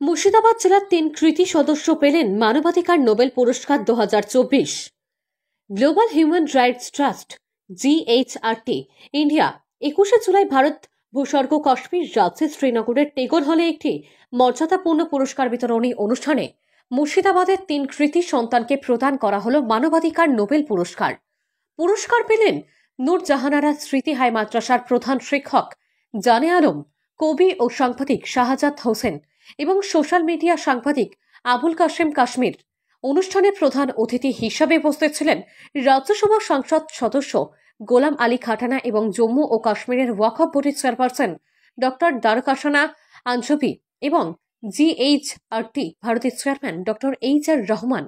মুর্শিদাবাদ জেলার 3 কৃতি সদস্য পেলেন মানবাধিকার নোবেল পুরস্কার 2024। Global human rights trust GHRT India 21শে জুলাই ভারত ভূস্বর্গ কাশ্মীর রাজ্যের শ্রীনগরের টেগোর হলে একটি মর্যাদাপূর্ণ পুরস্কার বিতরণী অনুষ্ঠানে মুর্শিদাবাদের 3 কৃতি সন্তানকে প্রদান করা হলো মানবাধিকার নোবেল পুরস্কার। পুরস্কার পেলেন নূরজাহানারা স্মৃতি হাই মাদ্রাসার প্রধান শিক্ষক জানে আলম, কবি ও সাংবাদিক শাহজাদ হোসেন এবং সোশ্যাল মিডিয়া সাংবাদিক আবুল কাশেম কাশ্মীর। অনুষ্ঠানে প্রধান অতিথি হিসাবে উপস্থিত ছিলেন রাজ্যসভা সংসদ সদস্য গোলাম আলী খাটানা এবং জম্মু ও কাশ্মীরের ওয়াকফ বোর্ডের চেয়ারপারসন ডক্টর দ্বারকাশনা আঞ্জবি এবং GHRT ভারতের চেয়ারম্যান ডক্টর HR রহমান।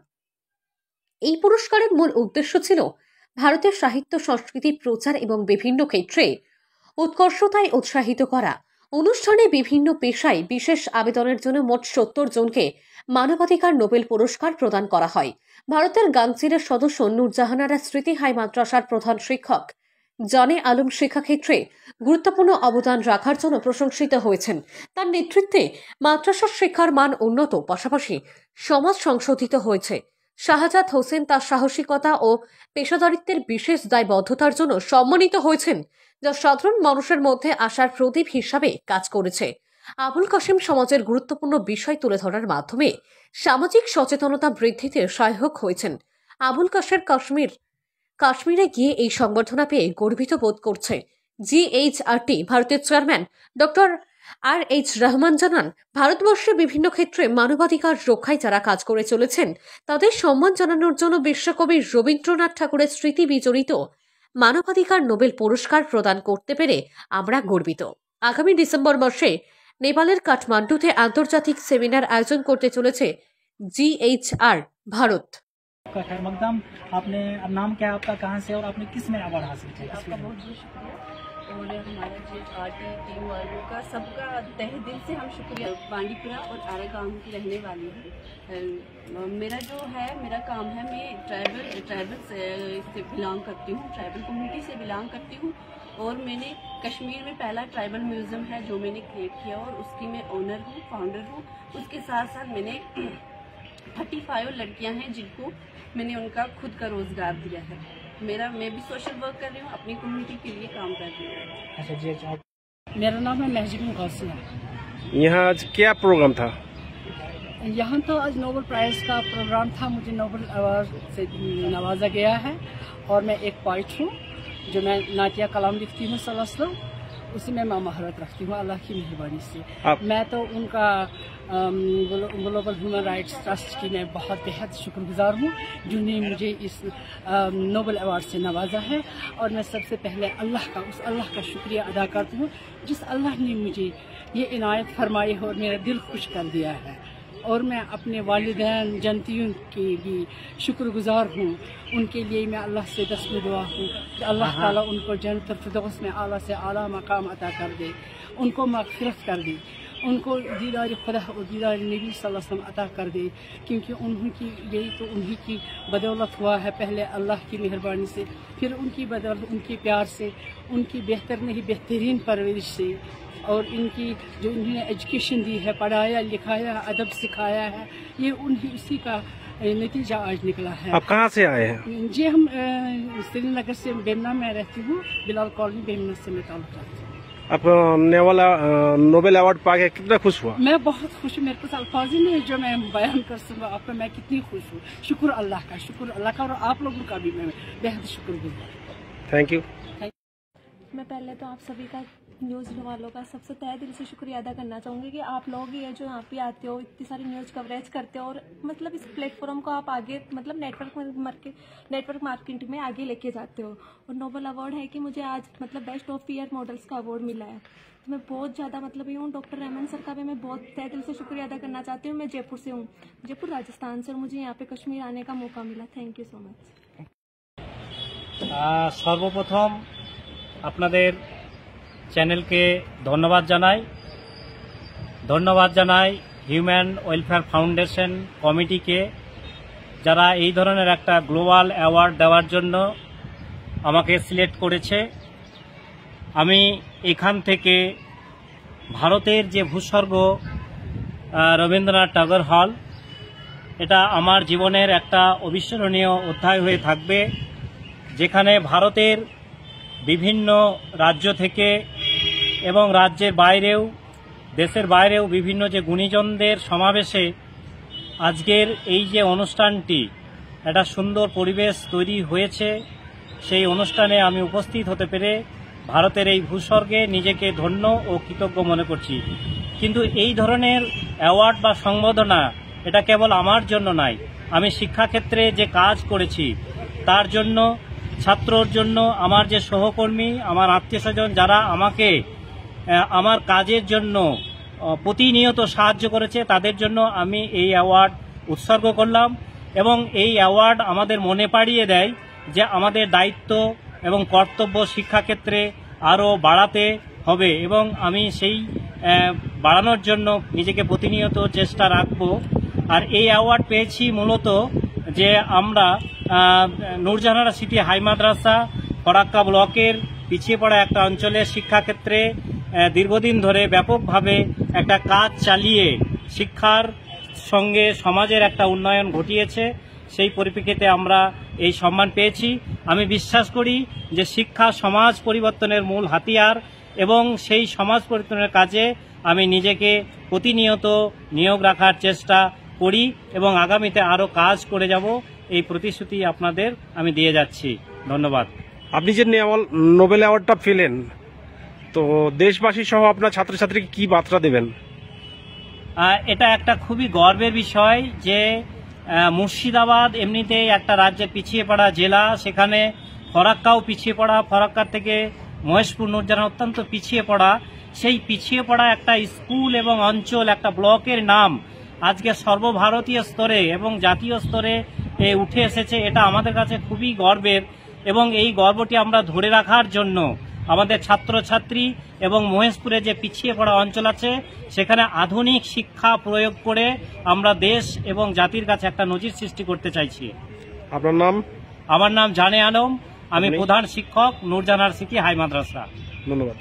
এই পুরস্কারের মূল উদ্দেশ্য ছিল ভারতের সাহিত্য সংস্কৃতি প্রচার এবং বিভিন্ন ক্ষেত্রে উৎকর্ষতায় উৎসাহিত করা। অনুষ্ঠানে বিভিন্ন পেশায় বিশেষ আবেদনের জন্য মোট 70 জনকে মানবাধিকার নোবেল পুরস্কার প্রদান করা হয়। ভারতের গাংচিরের সদস্য নূরজাহানারা স্মৃতি হাই মাদ্রাসার প্রধান শিক্ষক জানে আলম শিক্ষাক্ষেত্রে গুরুত্বপূর্ণ অবদান রাখার জন্য প্রশংসিত হয়েছেন। তার নেতৃত্বে মাদ্রাসার শিক্ষার মান উন্নত, পাশাপাশি সমাজ সংশোধিত হয়েছে। শাহজাদ হোসেন তার সাহসিকতা ও পেশাদারিত্বের বিশেষ দায়বদ্ধতার জন্য সম্মানিত হয়েছেন, যা সাধারণ মানুষের মধ্যে আশার প্রদীপ হিসাবে কাজ করেছে। আবুল কাশেম সমাজের গুরুত্বপূর্ণ বিষয় তুলে ধরার মাধ্যমে সামাজিক সচেতনতা বৃদ্ধিতে সহায়ক হয়েছেন। আবুল কাশেম কাশ্মীরে গিয়ে এই সংবর্ধনা পেয়ে গর্বিত বোধ করছে। GHRT ভারতের চেয়ারম্যান ডক্টর RH রহমান জানান, ভারতবর্ষে বিভিন্ন ক্ষেত্রে মানবাধিকার রক্ষায় যারা কাজ করে চলেছেন তাদের সম্মান জানানোর জন্য বিশ্বকবি রবীন্দ্রনাথ ঠাকুরের স্মৃতি বিজড়িত মানবাধিকার নোবেল পুরস্কার প্রদান করতে পেরে আমরা গর্বিত। আগামী ডিসেম্বর মাসে নেপালের কাঠমান্ডুতে আন্তর্জাতিক সেমিনার আয়োজন করতে চলেছে GHR भारत। खैर मकदम, आपने नाम क्या है आपका, कहाँ से और आपने किस में अवार्ड हासिल किया? आपका बहुत बहुत शुक्रिया और हमारा GHRT टीम वालों का सबका तहे दिल से हम शुक्रिया। बांडीपुरा और आरा गाँव की रहने वाली हूँ। मेरा काम है मैं ट्राइबल से बिलोंग करती हूँ, ट्राइबल कम्युनिटी से बिलोंग करती हूँ और मैंने कश्मीर में पहला ट्राइबल म्यूज़ियम है जो मैंने क्रिएट किया और उसकी मैं ओनर हूँ, फाउंडर हूँ। उसके साथ साथ मैंने 35 लड़कियां हैं जिनको मैंने उनका खुद का रोजगार दिया है। मैं भी सोशल वर्क कर रही हूँ, अपनी कम्युनिटी के लिए काम कर रही हूँ। अच्छा जी, मेरा नाम है महजिबुल गौसिया। यहाँ आज क्या प्रोग्राम था? यहाँ तो आज नोबेल प्राइज़ का प्रोग्राम था, मुझे नोबेल अवार्ड से नवाजा गया है और मैं एक पोइट हूँ जो मैं नातिया कलाम लिखती हूँ सलसलों, उसी में मैं महारत रखती हूँ अल्लाह की मेहरबानी से। मैं तो उनका ग्लोबल ह्यूमन राइट्स ट्रस्ट की मैं बहुत बेहद शुक्रगुजार हूँ जिन्होंने मुझे इस नोबेल अवार्ड से नवाजा है और मैं सबसे पहले उस अल्लाह का शुक्रिया अदा करती हूँ जिस अल्लाह ने मुझे ये इनायत फरमाई और मेरा दिल खुश कर दिया है। और मैं अपने वालिदैन जनतियों की भी शुक्रगुजार हूँ, उनके लिए मैं अल्लाह से दस्तूर दुआ हूँ कि अल्लाह ताला उनको जन्नतुल फिरदौस में आला से आला मकाम अता कर दे, उनको मग़फ़िरत कर दे, उनको दीदार खुदा और दीदार नबी सल्लल्लाहु अलैहि वसल्लम अता कर दे, क्योंकि उन्हीं की बदौलत हुआ है, पहले अल्लाह की मेहरबानी से, फिर उनकी बदौलत, उनके प्यार से, उनकी बेहतरीन परवरिश से और इनकी जो उन्होंने एजुकेशन दी है, पढ़ाया लिखाया, अदब सिखाया है, ये उसी का नतीजा आज निकला है। आप कहाँ से आए हैं? जी हम श्रीनगर से बेमना में रहती हूँ, बिलाल कॉलोनी बेमना से मैं ताल्लुक़ रखती हूँ। आप नोबेल अवार्ड पाके कितना खुश हुआ? मैं बहुत खुश हूँ, मेरे पास अल्फाज ही नहीं जो मैं बयान कर सकूँ आपको मैं कितनी खुश हूँ। शुक्र अल्लाह का और आप लोगों का भी मैं बेहद शुक्रगुजार। Thank you. मैं पहले तो आप सभी का, न्यूज़ वालों का सबसे तहे दिल से शुक्रिया अदा करना चाहूँगी कि आप लोग ये जो यहाँ पे आते हो, इतनी सारी न्यूज़ कवरेज करते हो और मतलब इस प्लेटफॉर्म को आप आगे मतलब नेटवर्क मार्केटिंग में आगे लेके जाते हो। और नोबेल अवार्ड है कि मुझे आज मतलब बेस्ट ऑफ ईयर मॉडल्स का अवार्ड मिला है, तो मैं बहुत ज़्यादा मतलब ये हूँ। डॉक्टर रहमान सर का भी मैं बहुत तहे दिल से शुक्रिया अदा करना चाहती हूँ। मैं जयपुर से हूँ, जयपुर राजस्थान से, और मुझे यहाँ पे कश्मीर आने का मौका मिला। Thank you so much. सर्वप्रथम আপনাদের চ্যানেলকে ধন্যবাদ জানাই হিউম্যান ওয়েলফেয়ার ফাউন্ডেশন কমিটিকে যারা এই ধরনের একটা গ্লোবাল অ্যাওয়ার্ড দেওয়ার জন্য আমাকে সিলেক্ট করেছে। আমি এখান থেকে ভারতের যে ভূস্বর্গ রবীন্দ্রনাথ টাগোর হল। এটা আমার জীবনের একটা অবিস্মরণীয় অধ্যায় হয়ে থাকবে, যেখানে ভারতের বিভিন্ন রাজ্য থেকে এবং রাজ্যের বাইরেও, দেশের বাইরেও বিভিন্ন যে গুণীজনদের সমাবেশে আজকের এই যে অনুষ্ঠানটি, একটা সুন্দর পরিবেশ তৈরি হয়েছে। সেই অনুষ্ঠানে আমি উপস্থিত হতে পেরে ভারতের এই ভূস্বর্গে নিজেকে ধন্য ও কৃতজ্ঞ মনে করছি। কিন্তু এই ধরনের অ্যাওয়ার্ড বা সংবর্ধনা এটা কেবল আমার জন্য নয়, আমি শিক্ষাক্ষেত্রে যে কাজ করেছি তার জন্য, ছাত্রর জন্য, আমার যে সহকর্মী, আমার আত্মীয়স্বজন যারা আমাকে আমার কাজের জন্য প্রতিনিয়ত সাহায্য করেছে, তাদের জন্য আমি এই অ্যাওয়ার্ড উৎসর্গ করলাম। এবং এই অ্যাওয়ার্ড আমাদের মনে পাড়িয়ে দেয় যে আমাদের দায়িত্ব এবং কর্তব্য শিক্ষাক্ষেত্রে আরও বাড়াতে হবে, এবং আমি সেই বাড়ানোর জন্য নিজেকে প্রতিনিয়ত চেষ্টা রাখব। আর এই অ্যাওয়ার্ড পেয়েছি মূলত যে আমরা নূরজাহান সিটি হাই মাদ্রাসা ফরাক্কা ব্লকের পিছিয়ে পড়া একটা অঞ্চলের শিক্ষাক্ষেত্রে দীর্ঘদিন ধরে ব্যাপকভাবে একটা কাজ চালিয়ে শিক্ষার সঙ্গে সমাজের একটা উন্নয়ন ঘটিয়েছে। সেই পরিপ্রেক্ষিতে আমরা এই সম্মান পেয়েছি। আমি বিশ্বাস করি যে শিক্ষা সমাজ পরিবর্তনের মূল হাতিয়ার, এবং সেই সমাজ পরিবর্তনের কাজে আমি নিজেকে প্রতিনিয়ত নিয়োগ রাখার চেষ্টা করি এবং আগামীতে আরও কাজ করে যাব, এই প্রতিশ্রুতি আপনাদের আমি দিয়ে যাচ্ছি। ধন্যবাদ। আপনি যে নোবেল অ্যাওয়ার্ডটা পেলেন, তো দেশবাসী সহ আপনার ছাত্রছাত্রীকে কি বার্তা দেবেন? এটা একটা খুবই গর্বের বিষয় যে মুর্শিদাবাদ এমনিতেই একটা রাজ্যে পিছিয়ে পড়া জেলা, সেখানে ফরাক্কাও পিছিয়ে পড়া, ফরাক্কার থেকে মহেশপুর নূরজাহান অত্যন্ত পিছিয়ে পড়া, সেই পিছিয়ে পড়া একটা স্কুল এবং অঞ্চল, একটা ব্লকের নাম আজকে সর্বভারতীয় স্তরে এবং জাতীয় স্তরে উঠে এসেছে। এটা আমাদের কাছে খুবই গর্বের, এবং এই গর্বটি আমরা ধরে রাখার জন্য আমাদের ছাত্রছাত্রী এবং মহেশপুরে যে পিছিয়ে পড়া অঞ্চল আছে সেখানে আধুনিক শিক্ষা প্রয়োগ করে আমরা দেশ এবং জাতির কাছে একটা নজির সৃষ্টি করতে চাইছি। আপনার নাম? আমার নাম জানে আলম, আমি প্রধান শিক্ষক নূরজাহান সিটি হাই মাদ্রাসা। ধন্যবাদ।